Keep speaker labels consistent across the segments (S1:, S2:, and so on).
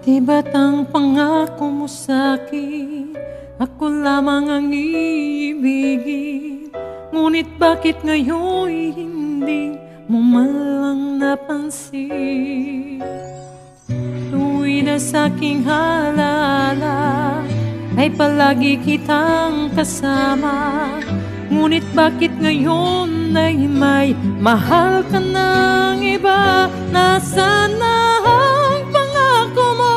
S1: Di ba't ang pangako mo sa'kin, ako lamang ang iibigin? Ngunit bakit ngayon'y hindi mo man lang napansin? Tuwid na sa'king halala ay palagi kitang kasama. Ngunit bakit ngayon ay may mahal ka ng iba? Nasaan na ang pangako mo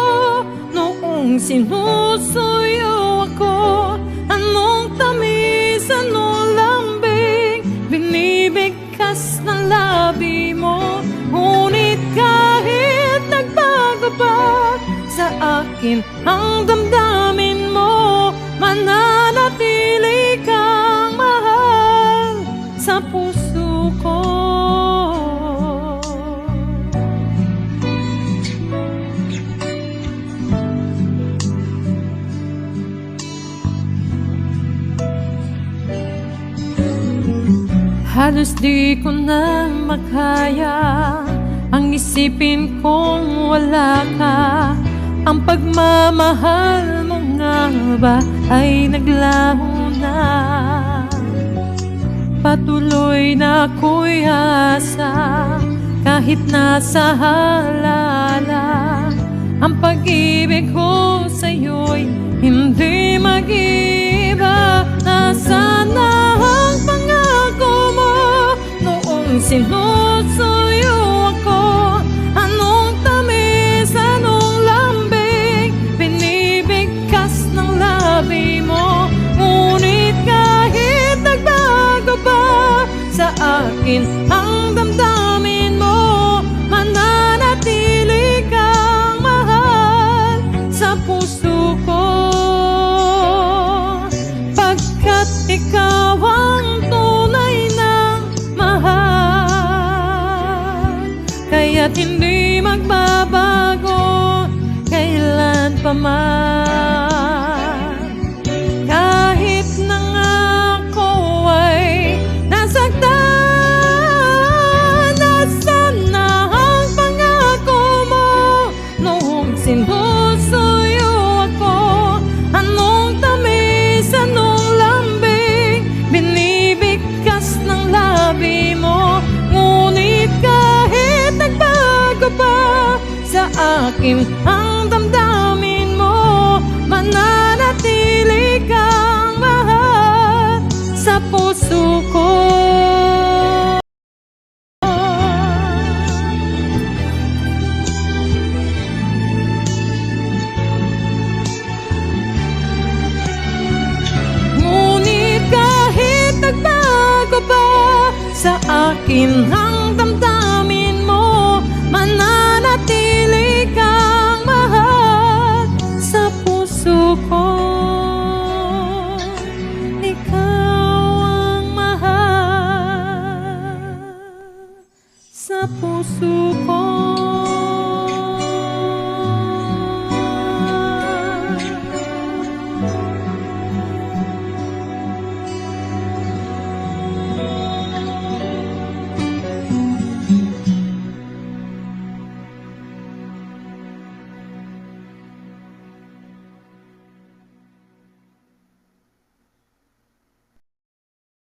S1: noong sinusuyo ako? Anong tamis, anong lambing binibigkas ng labi mo? Ngunit kahit nagbago pa sa akin ang damdamin mo, mananatili kang mahal sa puso ko. Halos di ko na makaya ang isipin kong wala ka. Ang pagmamahal mo nga ba ay naglaho na? Patuloy na ako'y asa kahit nasa halala. Ang pag-ibig ko sa'yo'y hindi mag-iba. Nasaan na ang pangako mo noong sinusuyo ako? Anong tamis, anong lambing binibigkas ng labi mo? Ngunit kahit nagbago pa sa akin ang damdamin mo, mananatili kang mahal sa puso ko. Pagkat ikaw ang tunay ng mahal, kaya't hindi magbabago kailan pa man. Kahit na nga ako ay nasaktan, nasaan na ang pangako mo noong sinusuyo ako? Anong tamis, anong lambing binibigkas ng labi mo? Ngunit kahit nagbago pa sa akin ang damdamin mo, mananatili kang mahal sa puso ko. Ngunit kahit nagbago pa sa akin ang damdamin mo, mananatili kang mahal sa puso ko. Ikaw ang mahal sa puso ko.